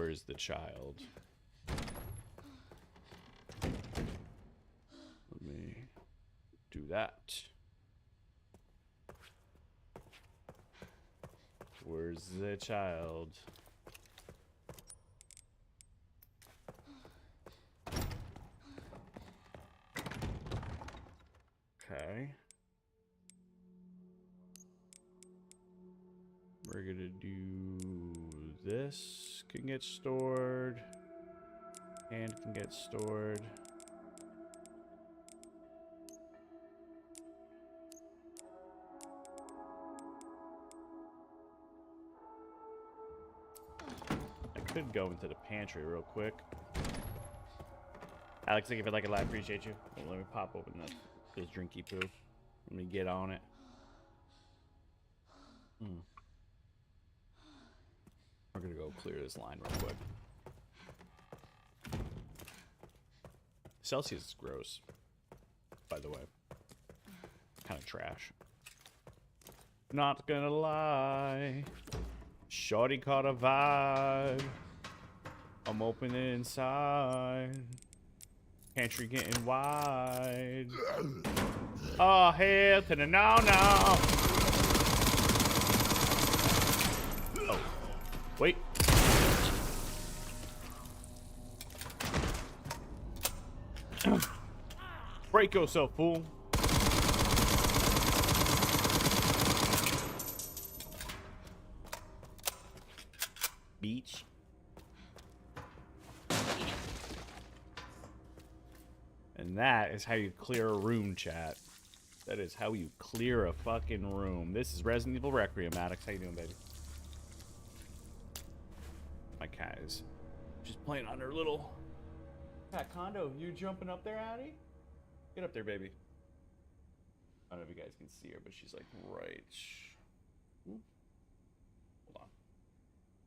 Where's the child? Let me do that. Where's the child? Okay. We're gonna do this. Can get stored. And can get stored. I could go into the pantry real quick. Alex, thank you for like a live. Appreciate you. Well, let me pop open this drinky poo. Let me get on it. We're gonna go clear this line real quick. Celsius is gross, by the way. Kind of trash. Not gonna lie. Shorty caught a vibe. I'm opening inside. Pantry getting wide. Oh, hell to the no. Oh, wait. Break yourself, fool. Beach. And that is how you clear a room, chat. That is how you clear a fucking room. This is Resident Evil Requiem, Maddox. How you doing, baby? My cat is just playing on her little cat condo. You jumping up there, Addie? Get up there, baby. I don't know if you guys can see her, but she's like right. Ooh. Hold on.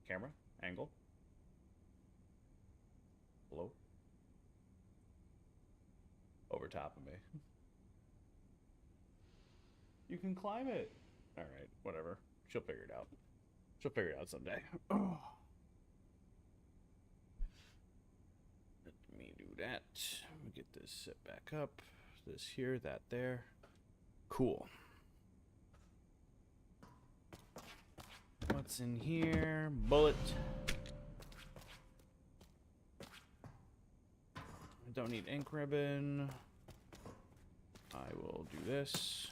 Camera, angle. Hello? Over top of me. You can climb it. All right, whatever. She'll figure it out. She'll figure it out someday. Oh. Let me do that. Let me get this set back up. This here, that there. Cool. What's in here? Bullet. I don't need ink ribbon. I will do this.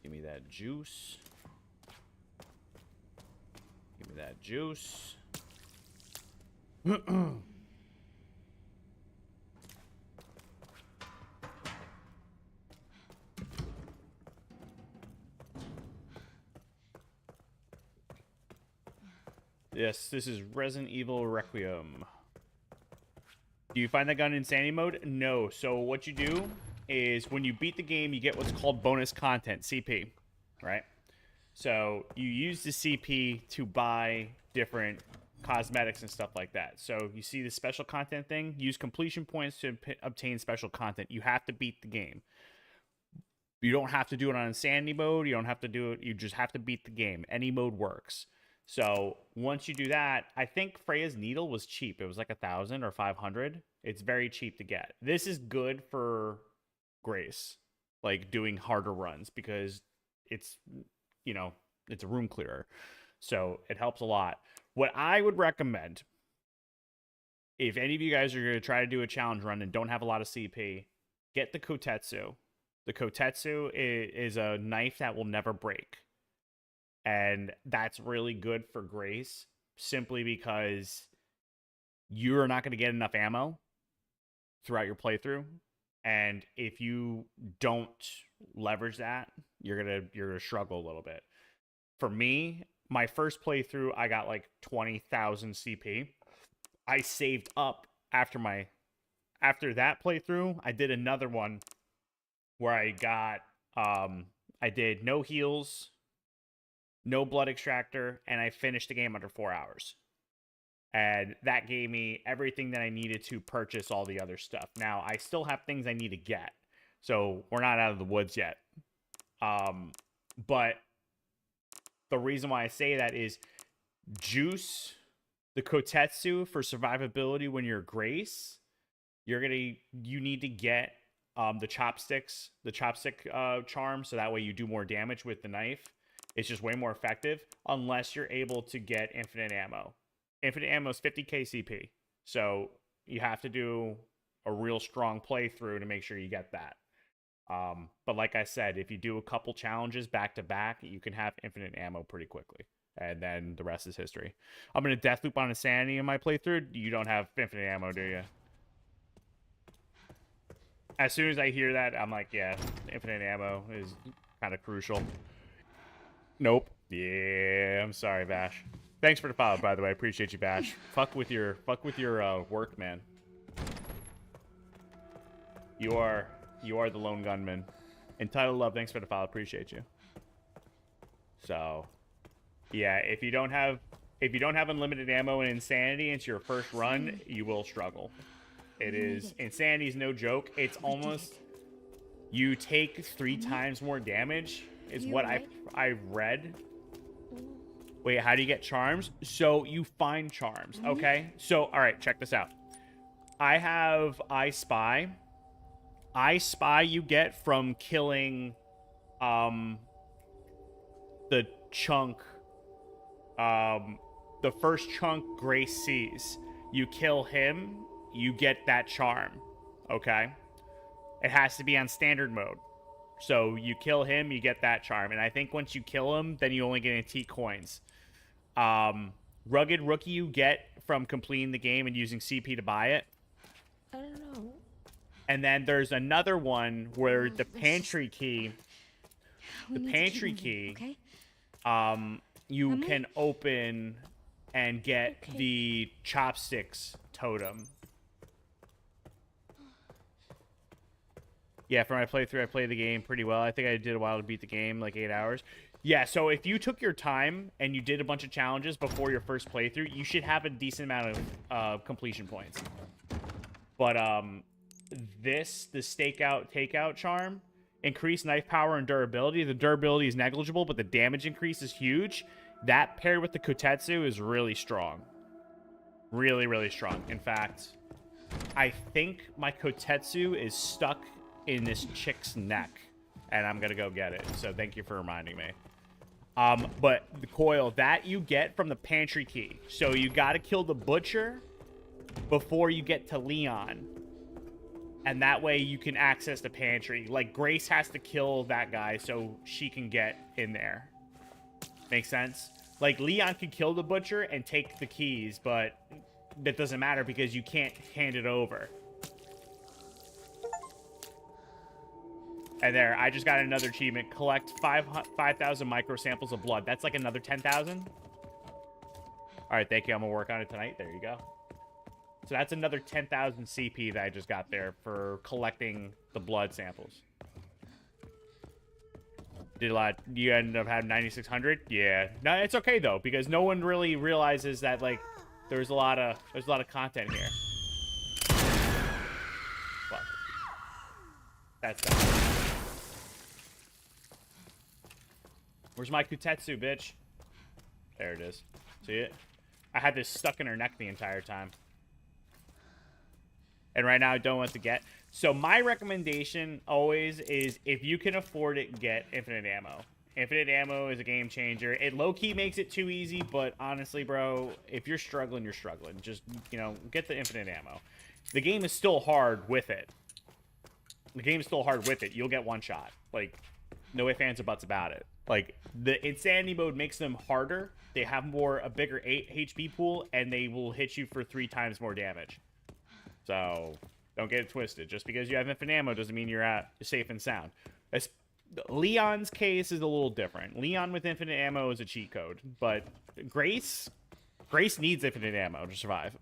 Give me that juice. Give me that juice. Yes, this is Resident Evil Requiem. Do you find that gun in Insanity mode? No. So what you do is when you beat the game, you get what's called bonus content, CP, right? So you use the CP to buy different cosmetics and stuff like that. So you see the special content thing? Use completion points to obtain special content. You have to beat the game. You don't have to do it on Insanity mode. You don't have to do it. You just have to beat the game. Any mode works. So once you do that, I think Freya's needle was cheap. It was like 1,000 or 500. It's very cheap to get. This is good for Grace, like doing harder runs, because it's, you know, it's a room clearer. So it helps a lot. What I would recommend, if any of you guys are going to try to do a challenge run and don't have a lot of CP, get the Kotetsu. The Kotetsu is a knife that will never break. And that's really good for Grace, simply because you're not going to get enough ammo throughout your playthrough. And if you don't leverage that, you're gonna struggle a little bit. For me, my first playthrough, I got like 20,000 CP. I saved up after that playthrough. I did another one where I got I did no heals, no blood extractor, and I finished the game under 4 hours. And that gave me everything that I needed to purchase all the other stuff. Now, I still have things I need to get, so we're not out of the woods yet. But the reason why I say that is juice The Kotetsu for survivability when you're Grace, you need to get the chopstick charm, so that way you do more damage with the knife. It's just way more effective unless you're able to get infinite ammo. Infinite ammo is 50k CP, so you have to do a real strong playthrough to make sure you get that. But like I said, if you do a couple challenges back to back, you can have infinite ammo pretty quickly, and then the rest is history. I'm gonna death loop on Insanity in my playthrough. You don't have infinite ammo, do you? As soon as I hear that, I'm like, yeah, infinite ammo is kind of crucial. Nope. Yeah, I'm sorry, Bash. Thanks for the follow, by the way. I appreciate you, Bash. Fuck with your work, man. You are the lone gunman. Entitled Love, thanks for the follow. Appreciate you. So, yeah, if you don't have unlimited ammo and Insanity into your first run, you will struggle. It is Insanity is no joke. It's almost you take 3 times more damage is what I've read. Wait, how do you get charms? So you find charms, okay? So all right, check this out. I have I Spy. I Spy you get from killing the chunk the first chunk Grace sees. You kill him, you get that charm, okay? It has to be on standard mode. So you kill him, you get that charm. And I think once you kill him, then you only get antique coins. Rugged Rookie you get from completing the game and using CP to buy it. I don't know. And then there's another one where the pantry key, Okay? you can open and get the chopsticks totem. Yeah, for my playthrough, I played the game pretty well. I think I did a while to beat the game, like 8 hours. Yeah, so if you took your time and you did a bunch of challenges before your first playthrough, you should have a decent amount of completion points. But the stakeout takeout charm, increased knife power and durability. The durability is negligible, but the damage increase is huge. That paired with the Kotetsu is really strong. Really, really strong. In fact, I think my Kotetsu is stuck in this chick's neck, and I'm gonna go get it. So thank you for reminding me. But the coil that you get from the pantry key. So you got to kill the butcher before you get to Leon, and that way you can access the pantry. Like Grace has to kill that guy so she can get in there. Make sense? Like Leon can kill the butcher and take the keys, but that doesn't matter because you can't hand it over. And there, I just got another achievement. Collect 5,000 micro samples of blood. That's like another 10,000. All right, thank you. I'm gonna work on it tonight. There you go. So that's another 10,000 CP that I just got there for collecting the blood samples. Did a lot. You ended up having 9,600. Yeah. No, it's okay though because no one really realizes that like there's a lot of content here. Fuck. That's done. Where's my Kotetsu, bitch? There it is. See it? I had this stuck in her neck the entire time. And right now I don't want to get. So my recommendation always is if you can afford it, get infinite ammo. Infinite ammo is a game changer. It low-key makes it too easy, but honestly, bro, if you're struggling, you're struggling. Just, you know, get the infinite ammo. The game is still hard with it. The game is still hard with it. You'll get one shot. Like, no ifs, ands, or buts about it. Like, the Insanity mode makes them harder. They have a bigger HP pool, and they will hit you for 3 times more damage. So, don't get it twisted. Just because you have infinite ammo doesn't mean you're safe and sound. Leon's case is a little different. Leon with infinite ammo is a cheat code. But Grace needs infinite ammo to survive.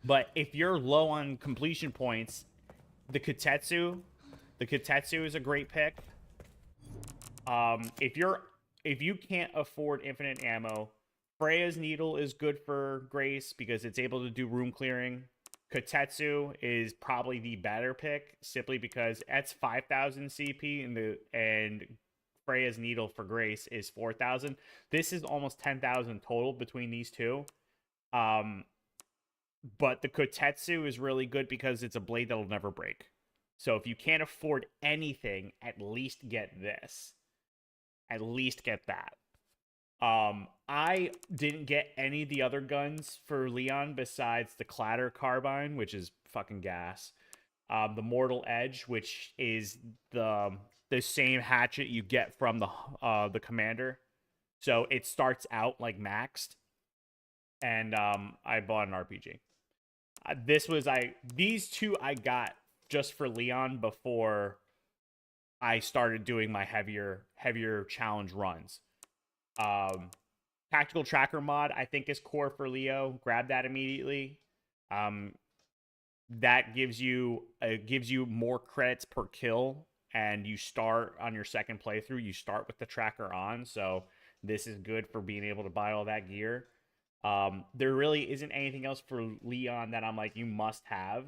But if you're low on completion points, the Kotetsu is a great pick. If you can't afford infinite ammo, Freya's Needle is good for Grace because it's able to do room clearing. Kotetsu is probably the better pick simply because that's 5,000 CP and Freya's Needle for Grace is 4,000. This is almost 10,000 total between these two. But the Kotetsu is really good because it's a blade that'll never break. So if you can't afford anything, at least get this. At least get that. I didn't get any of the other guns for Leon besides the Clatter Carbine, which is fucking gas. The Mortal Edge, which is the same hatchet you get from the commander. So it starts out like maxed. And I bought an RPG. These two I got just for Leon before I started doing my heavier challenge runs. Tactical Tracker mod I think is core for Leo. Grab that immediately. That gives you more credits per kill, and you start on your second playthrough. You start with the tracker on, so this is good for being able to buy all that gear. There really isn't anything else for Leon that I'm like, you must have.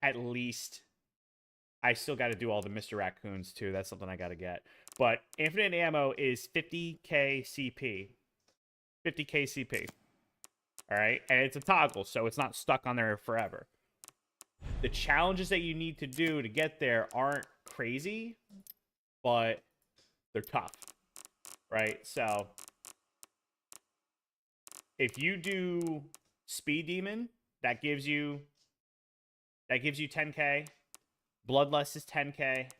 At least, I still got to do all the Mr. Raccoons too. That's something I got to get. But infinite ammo is 50k CP. 50k CP. All right, and it's a toggle, so it's not stuck on there forever. The challenges that you need to do to get there aren't crazy, but they're tough, right? So if you do Speed Demon, that gives you 10k. Bloodlust is 10k.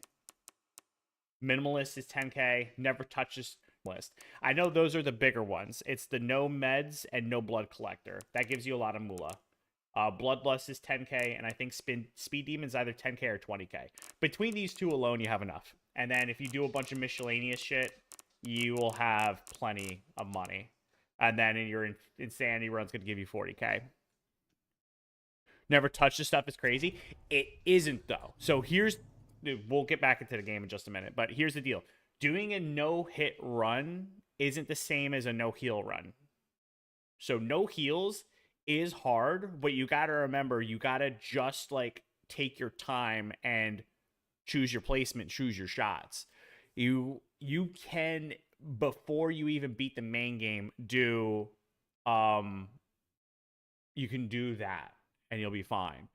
Minimalist is 10k. Never touches list. I know those are the bigger ones. It's the no meds and no blood collector. That gives you a lot of moolah. Bloodlust is 10k, and I think Speed Demon is either 10k or 20k. Between these two alone, you have enough. And then if you do a bunch of miscellaneous shit, you will have plenty of money. And then in your insanity run's going to give you 40k. Never touch this stuff is crazy. It isn't, though. So we'll get back into the game in just a minute, but here's the deal. Doing a no-hit run isn't the same as a no-heal run. So no heals is hard, but you got to remember, you got to just, like, take your time and choose your placement, choose your shots. You can, before you even beat the main game, you can do that, and you'll be fine.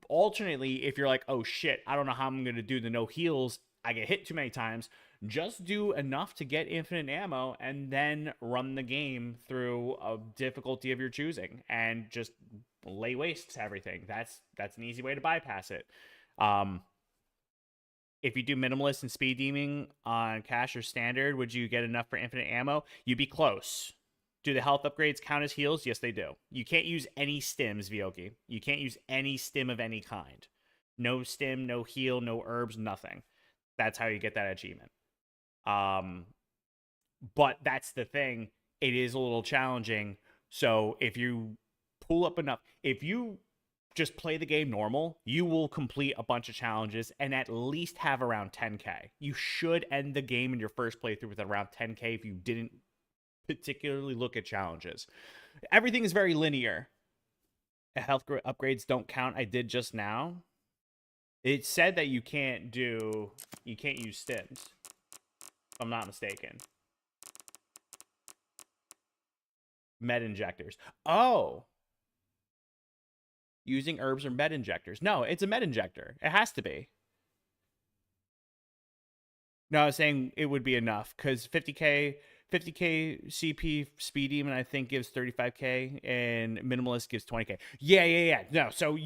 Alternately, if you're like, oh shit, I don't know how I'm going to do the no heals, I get hit too many times, just do enough to get infinite ammo and then run the game through a difficulty of your choosing and just lay waste to everything. That's an easy way to bypass it. If you do minimalist and speed demon on cash or standard, would you get enough for infinite ammo? You'd be close. Do the health upgrades count as heals? Yes, they do. You can't use any stims, Vyoki. You can't use any stim of any kind. No stim, no heal, no herbs, nothing. That's how you get that achievement. But that's the thing. It is a little challenging. So if you pull up enough, if you just play the game normal, you will complete a bunch of challenges and at least have around 10k. You should end the game in your first playthrough with around 10k if you didn't particularly look at challenges. Everything is very linear. Health upgrades don't count. I did just now. It said that you can't use stims, if I'm not mistaken. Med injectors. Oh. Using herbs or med injectors. No, it's a med injector. It has to be. No, I was saying it would be enough because 50k CP Speed Demon I think gives 35k and Minimalist gives 20k. Yeah. No, so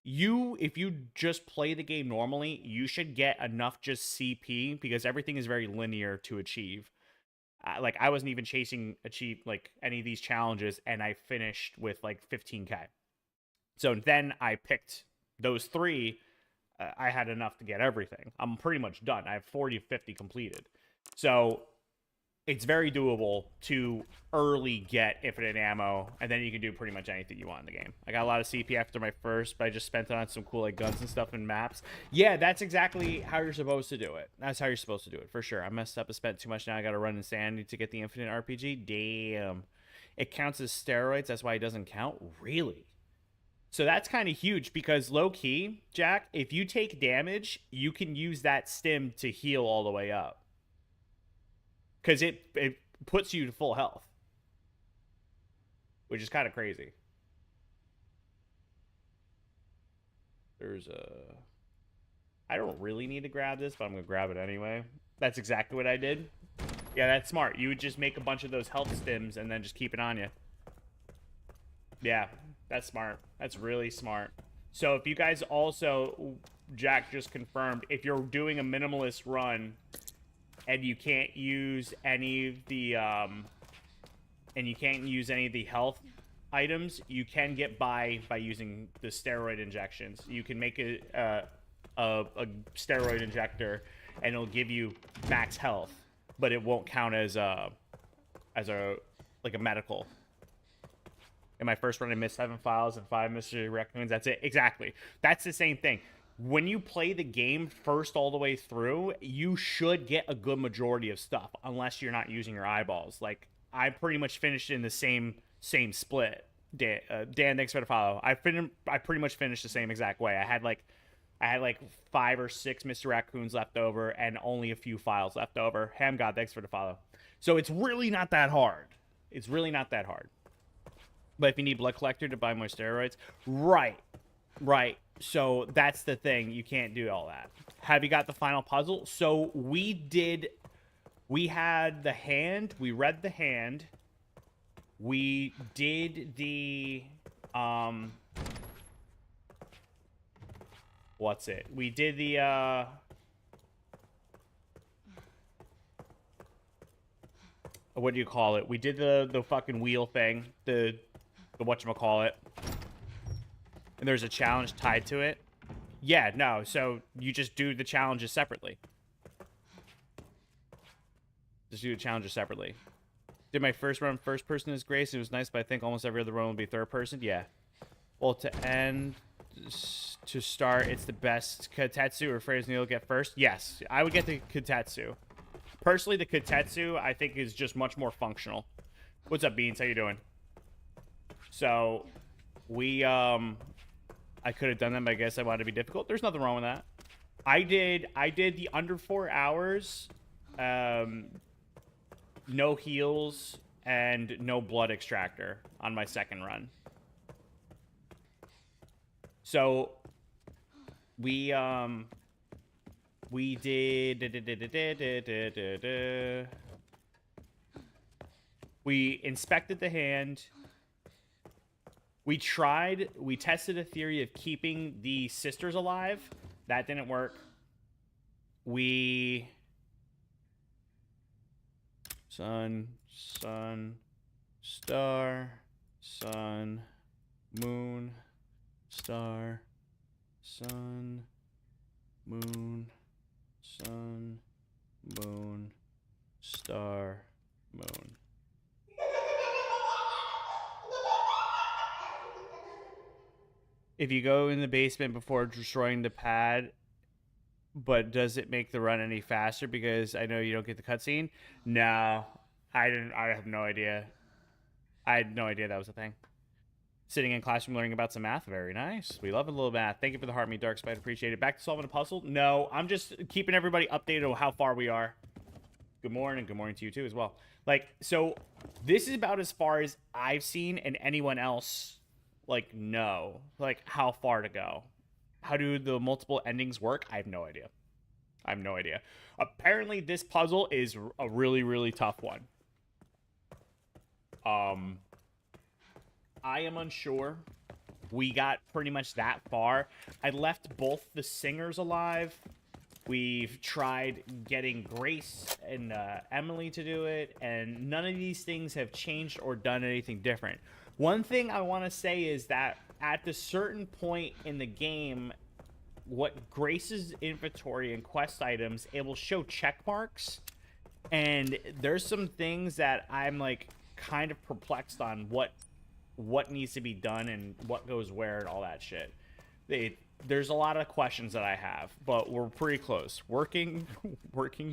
if you just play the game normally, you should get enough just CP because everything is very linear to achieve. Like I wasn't even achieve like any of these challenges, and I finished with like 15k. So then I picked those three. I had enough to get everything. I'm pretty much done. I have 40 to 50 completed. So it's very doable to early get infinite ammo, and then you can do pretty much anything you want in the game. I got a lot of CP after my first, but I just spent it on some cool like guns and stuff and maps. Yeah, that's exactly how you're supposed to do it. That's how you're supposed to do it, for sure. I messed up and spent too much. Now I got to run Insanity to get the infinite RPG. Damn. It counts as steroids. That's why it doesn't count? Really? So that's kind of huge because low-key, Jack, if you take damage, you can use that stim to heal all the way up. Because it puts you to full health. which is kind of crazy. There's a... I don't really need to grab this, but I'm going to grab it anyway. That's exactly what I did. Yeah, that's smart. You would just make a bunch of those health stims and then just keep it on you. Yeah, that's smart. That's really smart. So if you guys also, Jack just confirmed, if you're doing a minimalist run and you can't use any of the health items, you can get by using the steroid injections. You can make a steroid injector and it'll give you max health, but it won't count as a medical. In my first run, I missed 7 files and 5 mystery raccoons. That's it. Exactly. That's the same thing. When you play the game first all the way through, you should get a good majority of stuff, unless you're not using your eyeballs. Like, I pretty much finished in the same split. Dan, thanks for the follow. I pretty much finished the same exact way. I had like 5 or 6 Mr. Raccoons left over and only a few files left over. Ham God, thanks for the follow. So it's really not that hard. It's really not that hard. But if you need Blood Collector to buy more steroids, right. So that's the thing. You can't do all that. Have you got the final puzzle? So we had the hand. We read the hand. We did the, what's it? We did the, what do you call it? We did the fucking wheel thing. The whatchamacallit. And there's a challenge tied to it. Yeah, no, so you just do the challenges separately. Just do the challenges separately. Did my first run first person as Grace. It was nice, but I think almost every other run will be third person. Yeah. Well, to start, it's the best. Kotetsu or phrase you'll get first. Yes, I would get the Kotetsu. Personally, the Kotetsu, I think, is just much more functional. What's up, Beans? How you doing? So, we, I could have done that, but I guess I wanted to be difficult. There's nothing wrong with that. I did the under 4 hours, no heals, and no blood extractor on my second run. So, we did... We inspected the hand. We tested a theory of keeping the sisters alive. That didn't work. Sun, star, sun, moon, star, sun, moon, sun, moon, star, moon. If you go in the basement before destroying the pad, but does it make the run any faster? Because I know you don't get the cutscene. No, I didn't. I have no idea. I had no idea that was a thing. Sitting in classroom learning about some math. Very nice. We love a little math. Thank you for the heart, me Dark Spider. Appreciate it. Back to solving a puzzle? No, I'm just keeping everybody updated on how far we are. Good morning. Good morning to you too as well. Like, so this is about as far as I've seen, and anyone else, like, know, like, how far to go. How do the multiple endings work? I have no idea. I have no idea. Apparently, this puzzle is a really, really tough one. I am unsure. We got pretty much that far. I left both the singers alive. We've tried getting Grace and Emily to do it, and none of these things have changed or done anything different. One thing I want to say is that at a certain point in the game, what Grace's inventory and quest items, it will show check marks, and there's some things that I'm like kind of perplexed on what needs to be done and what goes where and all that shit. There's a lot of questions that I have, but we're pretty close. Working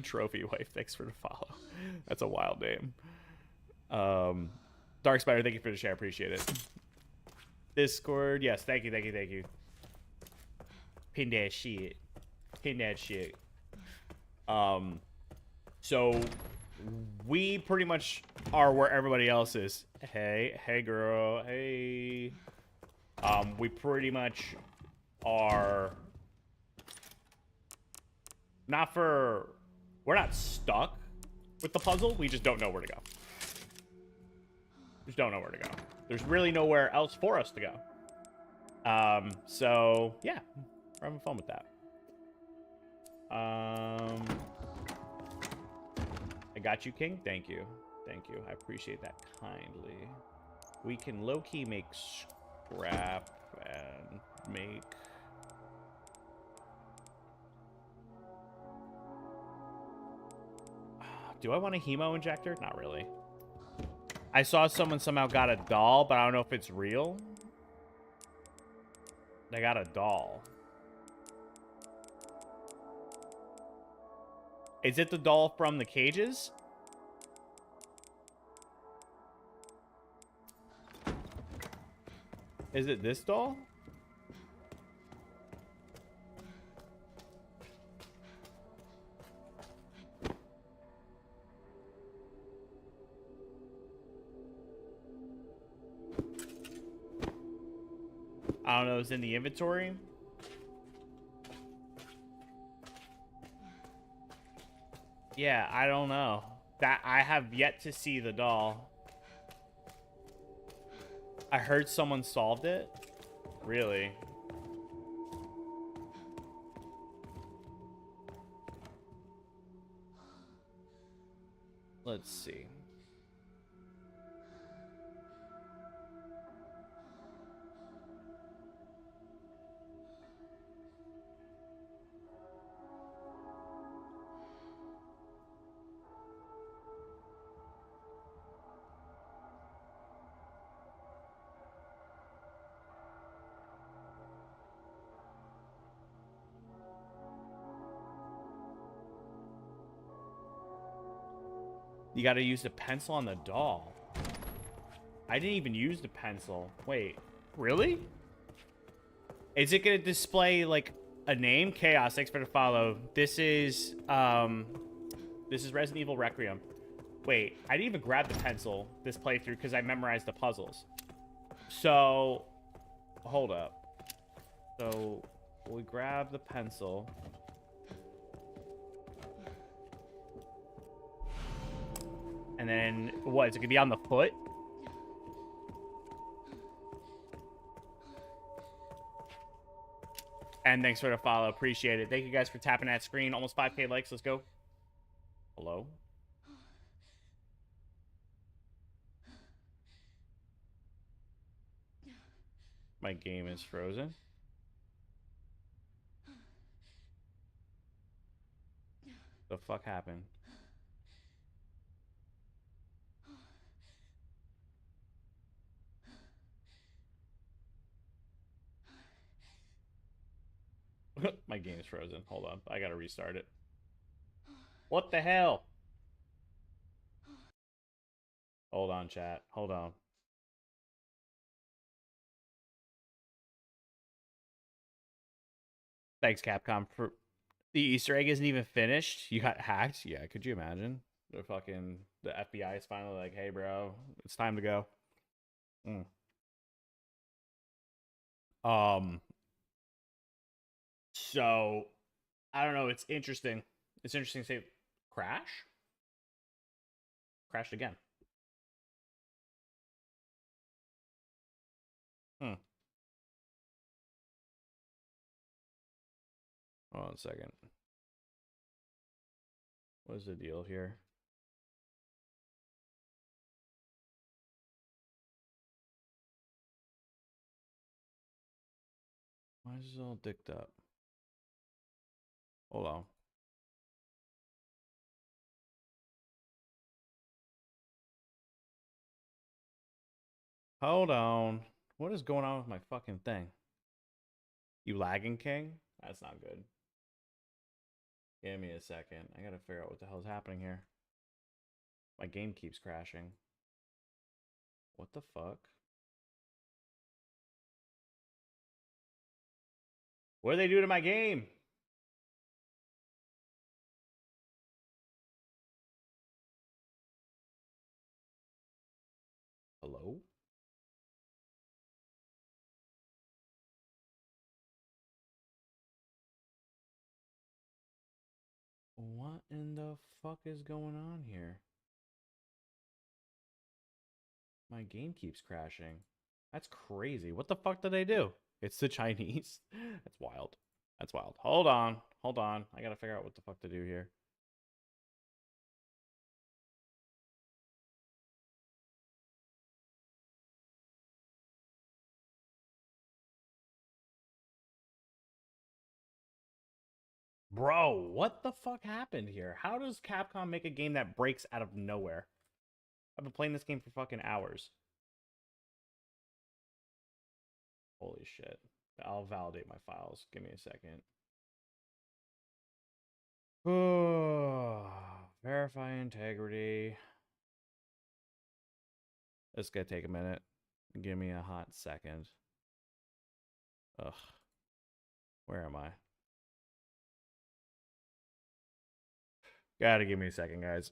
trophy wife. Thanks for the follow. That's a wild name. Dark Spider, thank you for the share. Appreciate it. Discord, yes, thank you. Pin that shit. So we pretty much are where everybody else is. Hey, girl. Hey. We pretty much are not for... We're not stuck with the puzzle. We just don't know where to go. Just don't know where to go. There's really nowhere else for us to go. So yeah, we're having fun with that. I got you, King. Thank you. Thank you. I appreciate that kindly. We can low-key make scrap and make... Do I want a hemo injector? Not really. I saw someone somehow got a doll, but I don't know if it's real. They got a doll. Is it the doll from the cages? Is it this doll? I don't know. It's in the inventory. Yeah, I don't know. That I have yet to see the doll. I heard someone solved it. Really? Let's see. You gotta use the pencil on the doll. I didn't even use the pencil. Wait, really? Is it gonna display like a name? Chaos, thanks for the follow. This is Resident Evil Requiem. Wait, I didn't even grab the pencil this playthrough because I memorized the puzzles. So, hold up. So, we grab the pencil. And then, what, is it gonna be on the foot? And thanks for the follow, appreciate it. Thank you guys for tapping that screen. Almost 5K likes, let's go. Hello? My game is frozen. The fuck happened? My game is frozen. Hold on. I gotta restart it. What the hell? Hold on, chat. Hold on. Thanks, Capcom, for... The Easter egg isn't even finished. You got hacked? Yeah, could you imagine? The FBI is finally like, hey, bro, it's time to go. So, I don't know. It's interesting. It's interesting to say, crash? Crashed again. Hold on a second. What is the deal here? Why is this all dicked up? Hold on. Hold on. What is going on with my fucking thing? You lagging, King? That's not good. Give me a second. I gotta figure out what the hell's happening here. My game keeps crashing. What the fuck? What do they do to my game? What in the fuck is going on here? My game keeps crashing. That's crazy. What the fuck did they do? It's the Chinese. That's wild. That's wild. Hold on. Hold on. I gotta figure out what the fuck to do here. Bro, what the fuck happened here? How does Capcom make a game that breaks out of nowhere? I've been playing this game for fucking hours. Holy shit. I'll validate my files. Give me a second. Verify integrity. This gonna take a minute. Give me a hot second. Ugh. Where am I? Gotta give me a second, guys.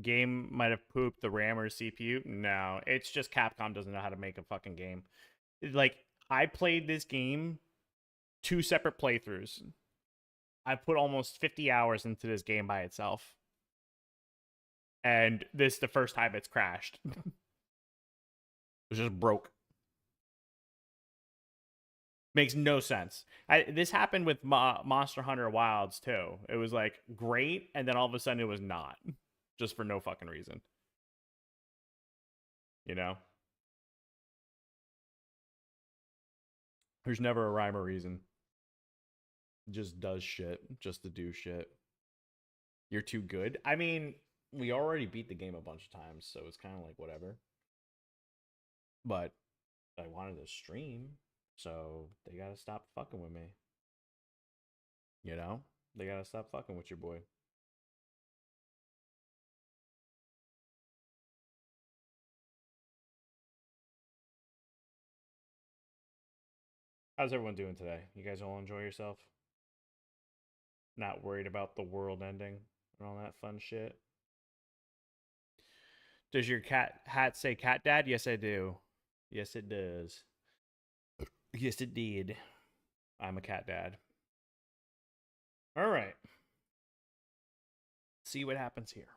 Game might have pooped the RAM or CPU. No, it's just Capcom doesn't know how to make a fucking game. Like, I played this game 2 separate playthroughs. I put almost 50 hours into this game by itself. And this is the first time it's crashed. It just broke. Makes no sense. This happened with Monster Hunter Wilds too. It was like great, and then all of a sudden it was not, just for no fucking reason. You know, there's never a rhyme or reason. It just does shit just to do shit. You're too good. I mean, we already beat the game a bunch of times, so it's kind of like whatever. But I wanted to stream, so they gotta stop fucking with me. You know? They gotta stop fucking with your boy. How's everyone doing today? You guys all enjoy yourself? Not worried about the world ending and all that fun shit? Does your cat hat say cat dad? Yes, I do. Yes, it does. Yes, it did. I'm a cat dad. All right. See what happens here.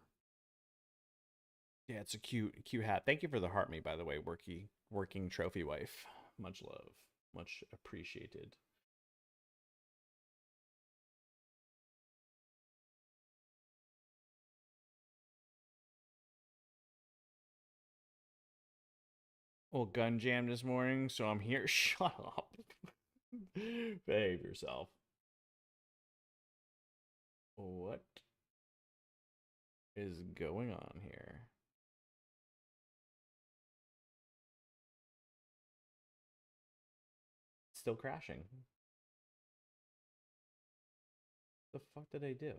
Yeah, it's a cute hat. Thank you for the heart me, by the way, working trophy wife. Much love. Much appreciated. Well, gun jam this morning, so I'm here. Shut up. Behave yourself. What is going on here? Still crashing. The fuck did I do?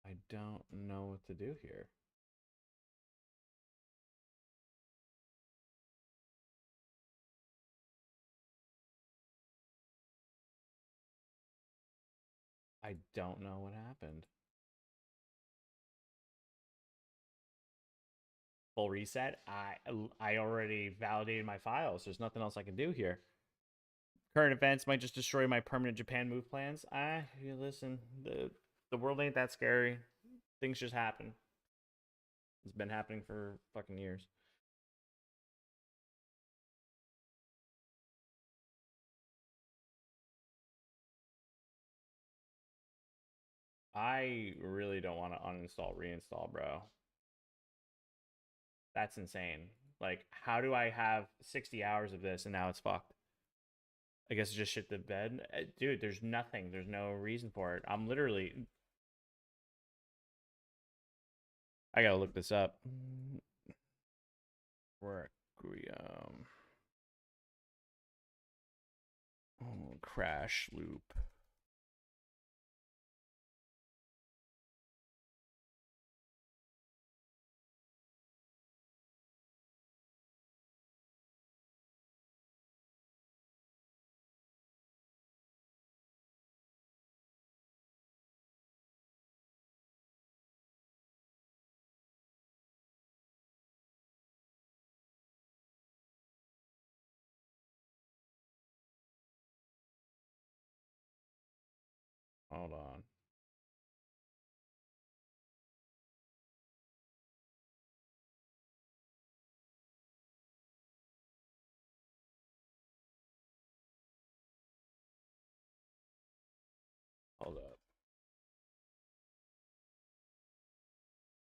I don't know what to do here. I don't know what happened. Full reset. I already validated my files. There's nothing else I can do here. Current events might just destroy my permanent Japan move plans. You listen, the world ain't that scary. Things just happen. It's been happening for fucking years. I really don't want to uninstall, reinstall, bro. That's insane. Like, how do I have 60 hours of this and now it's fucked? I guess just shit the bed. Dude, there's nothing. There's no reason for it. I'm literally. I gotta look this up. Requiem. Oh, crash loop. Hold on. Hold up.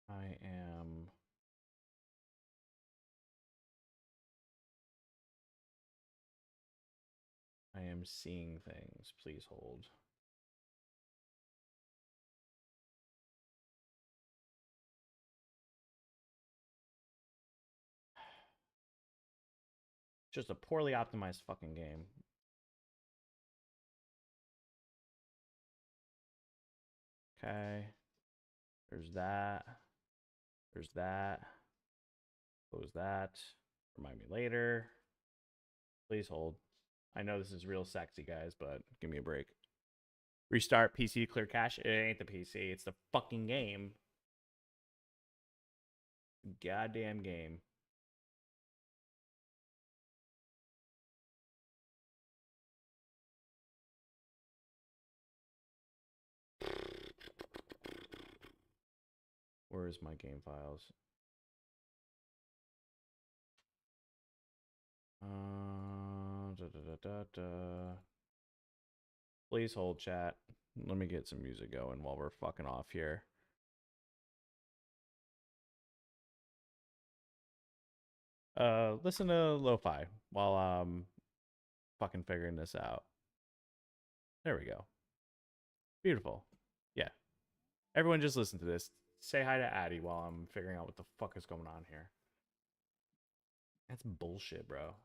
I am seeing things. Please hold. Just a poorly optimized fucking game. Okay. There's that. There's that. Close that. Remind me later. Please hold. I know this is real sexy, guys, but give me a break. Restart PC, clear cache. It ain't the PC. It's the fucking game. Goddamn game. Where is my game files? Please hold, chat. Let me get some music going while we're fucking off here. Listen to lo-fi while I'm fucking figuring this out. There we go. Beautiful. Yeah. Everyone just listen to this. Say hi to Addy while I'm figuring out what the fuck is going on here. That's bullshit, bro.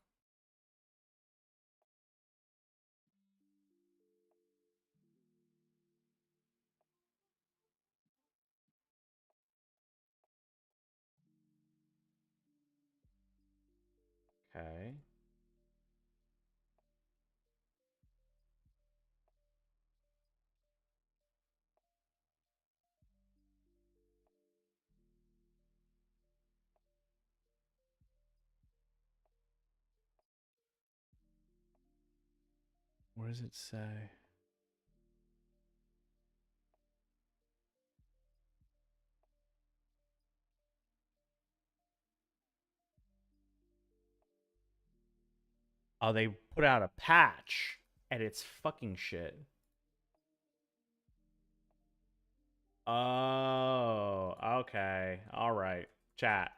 Okay. What does it say? Oh, they put out a patch and it's fucking shit. Oh, okay. All right. Chat.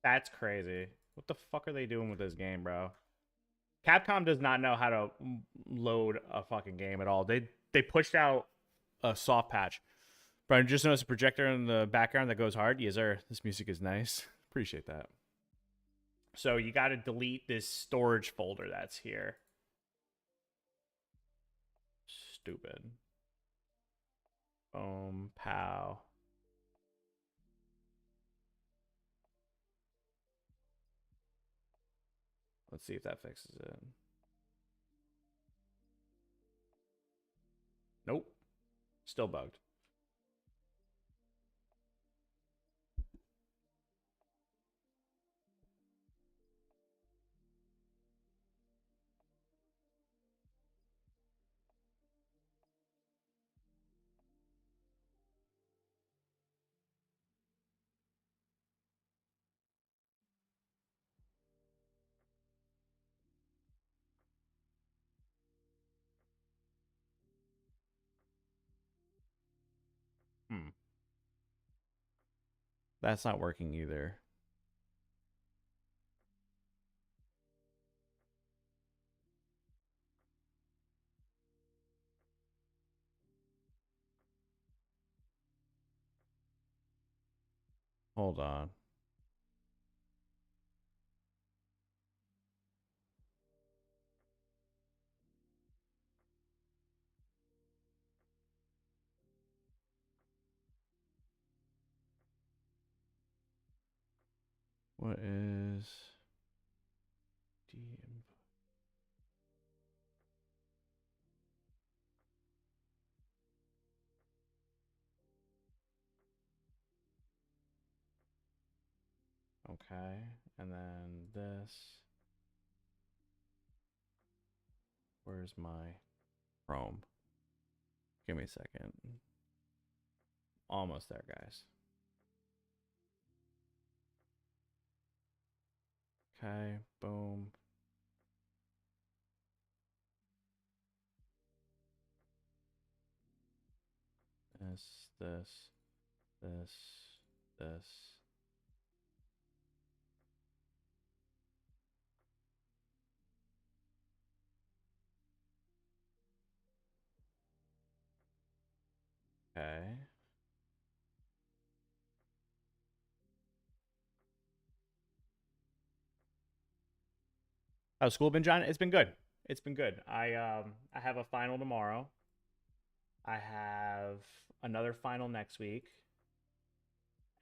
That's crazy. What the fuck are they doing with this game, bro? Capcom does not know how to load a fucking game at all. They pushed out a soft patch. Brian, just noticed a projector in the background that goes hard. Yes, sir. This music is nice. Appreciate that. So you got to delete this storage folder that's here. Stupid. Boom, pow. Let's see if that fixes it. Nope. Still bugged. That's not working either. Hold on. What is DM? Okay, and then this. Where's my Chrome? Give me a second. Almost there, guys. Okay, boom. This. Okay. How's school been, John? It's been good. It's been good. I have a final tomorrow. I have another final next week.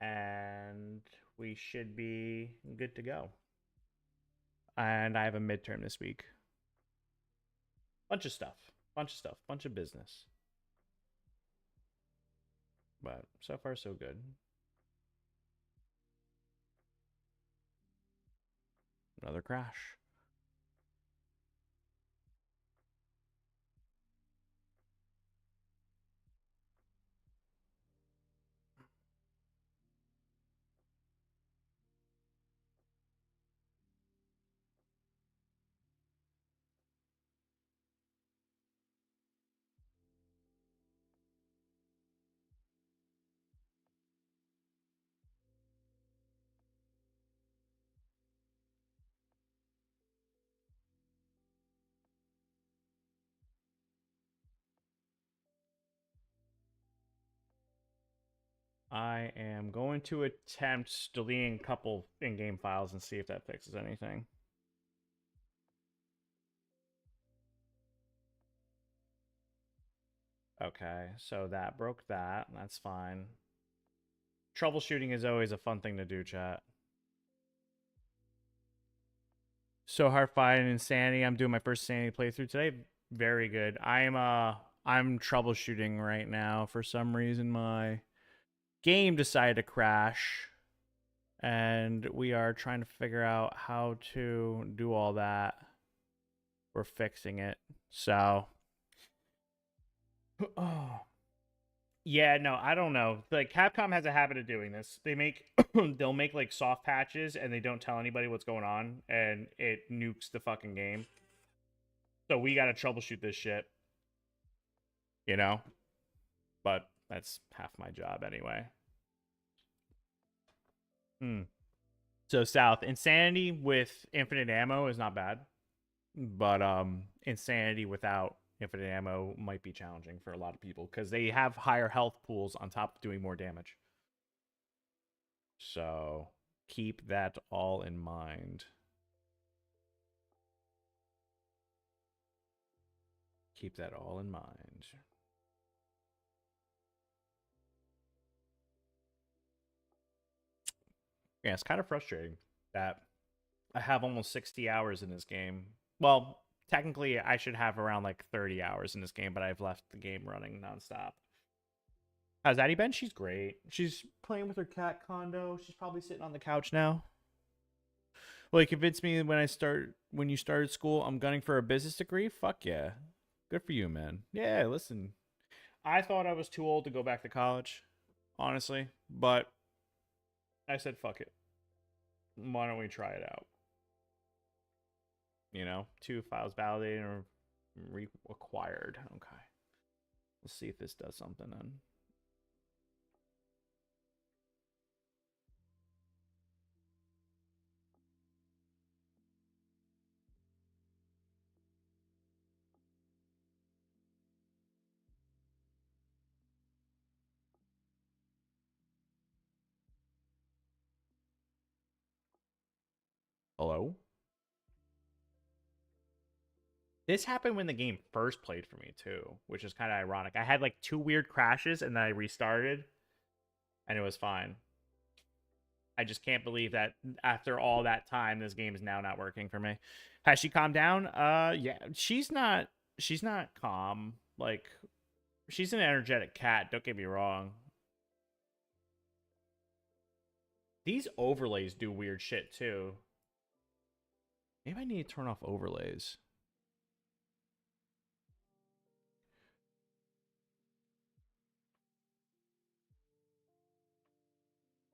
And we should be good to go. And I have a midterm this week. Bunch of stuff. Bunch of business. But so far, so good. Another crash. I am going to attempt deleting a couple in-game files and see if that fixes anything. Okay, so that broke that. That's fine. Troubleshooting is always a fun thing to do, chat. So hard fighting Insanity. I'm doing my first Insanity playthrough today. Very good. I'm troubleshooting right now. For some reason, my game decided to crash, and we are trying to figure out how to do all that. We're fixing it. So, oh. Yeah, no, I don't know. Like Capcom has a habit of doing this. They'll make like soft patches and they don't tell anybody what's going on and it nukes the fucking game. So we got to troubleshoot this shit. You know? But that's half my job anyway. So South, Insanity with infinite ammo is not bad. But Insanity without infinite ammo might be challenging for a lot of people because they have higher health pools on top of doing more damage. So keep that all in mind. Keep that all in mind. Yeah, it's kind of frustrating that I have almost 60 hours in this game. Well, technically, I should have around like 30 hours in this game, but I've left the game running nonstop. How's Addie been? She's great. She's playing with her cat condo. She's probably sitting on the couch now. Well, you convinced me when you started school, I'm gunning for a business degree. Fuck yeah. Good for you, man. Yeah, listen. I thought I was too old to go back to college, honestly, but I said fuck it. Why don't we try it out? You know, 2 files validated or required. Okay. Let's see if this does something then. Hello? This happened when the game first played for me too, which is kind of ironic. I had like 2 weird crashes and then I restarted and it was fine. I just can't believe that after all that time this game is now not working for me. Has she calmed down? Yeah, she's not calm. Like she's an energetic cat, don't get me wrong. These overlays do weird shit too. Maybe I need to turn off overlays.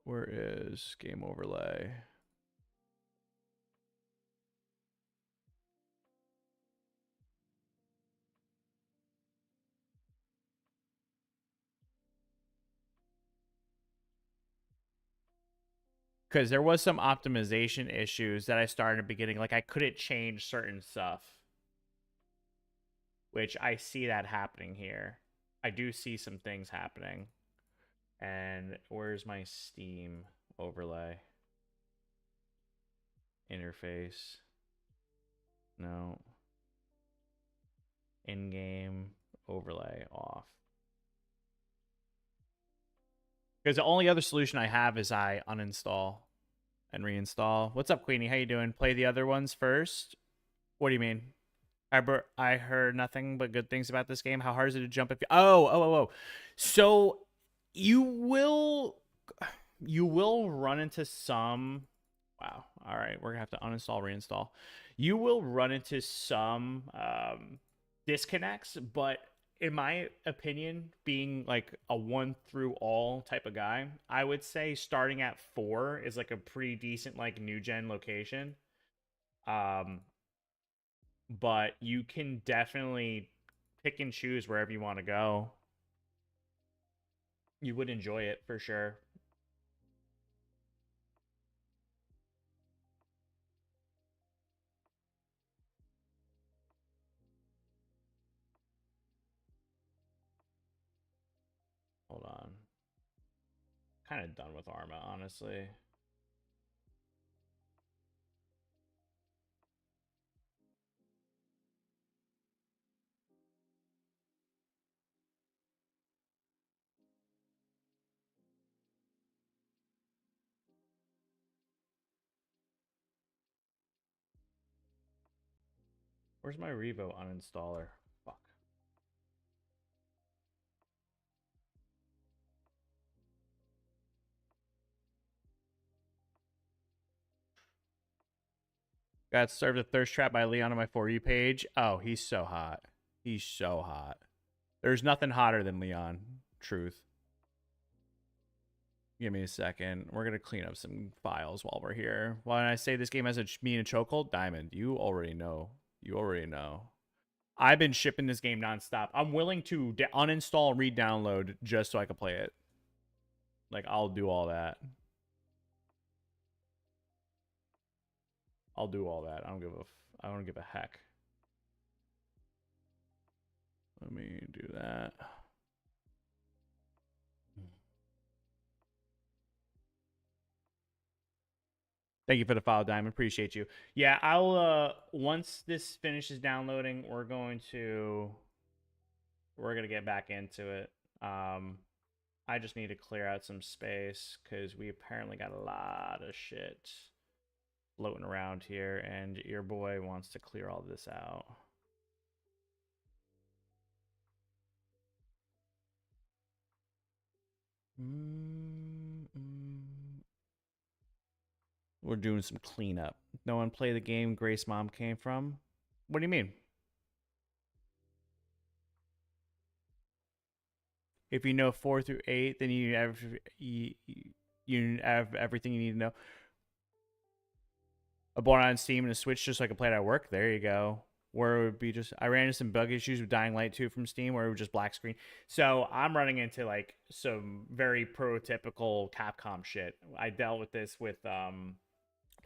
Where is game overlay? Because there was some optimization issues that I started at the beginning. Like I couldn't change certain stuff, which I see that happening here. I do see some things happening. And where's my Steam overlay? Interface. No. In-game overlay off. Because the only other solution I have is I uninstall and reinstall. What's up, Queenie? How you doing? Play the other ones first? What do you mean? I heard nothing but good things about this game. How hard is it to jump if you... Oh. So you will run into some... Wow. All right. We're going to have to uninstall, reinstall. You will run into some disconnects, but in my opinion, being like a one through all type of guy, I would say starting at 4 is like a pretty decent like new gen location. But you can definitely pick and choose wherever you want to go. You would enjoy it for sure. Hold on. Kind of done with Arma, honestly. Where's my Revo uninstaller? Fuck. Got served a thirst trap by Leon on my For You page. Oh, he's so hot. He's so hot. There's nothing hotter than Leon. Truth. Give me a second. We're going to clean up some files while we're here. When I say this game has me in a chokehold, Diamond, you already know. You already know. I've been shipping this game nonstop. I'm willing to uninstall and re-download just so I can play it. Like, I'll do all that. I'll do all that. I don't give a heck. Let me do that. Thank you for the follow, Diamond. Appreciate you. Yeah, I'll once this finishes downloading, we're gonna get back into it. I just need to clear out some space because we apparently got a lot of shit floating around here, and your boy wants to clear all this out. We're doing some cleanup. No one play the game Grace Mom came from? What do you mean? If you know 4 through 8, then you have everything you need to know. I bought it on Steam and a Switch just so I could play it at work. There you go. Where it would be just... I ran into some bug issues with Dying Light 2 from Steam where it was just black screen. So I'm running into like some very prototypical Capcom shit. I dealt with this with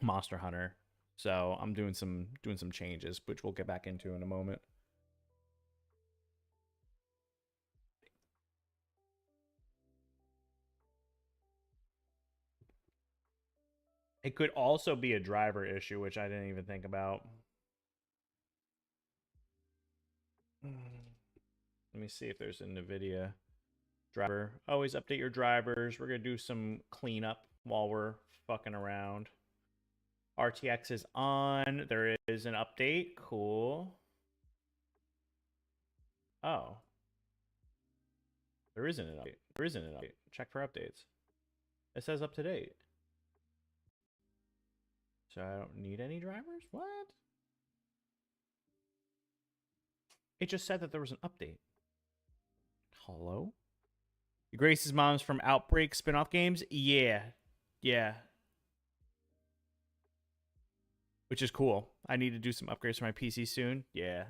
Monster Hunter. So I'm doing some changes, which we'll get back into in a moment. It could also be a driver issue, which I didn't even think about. Let me see if there's a NVIDIA driver. Always update your drivers. We're going to do some cleanup while we're fucking around. RTX is on. There is an update. Cool. Oh. There isn't an update. There isn't an update. Check for updates. It says up to date. So I don't need any drivers? What? It just said that there was an update. Hello? Grace's mom's from Outbreak spin-off games? Yeah. Yeah. Which is cool. I need to do some upgrades for my PC soon. Yeah.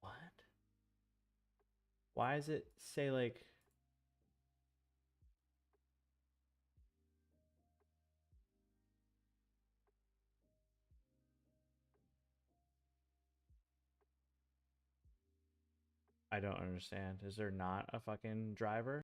What? Why does it say like I don't understand. Is there not a fucking driver?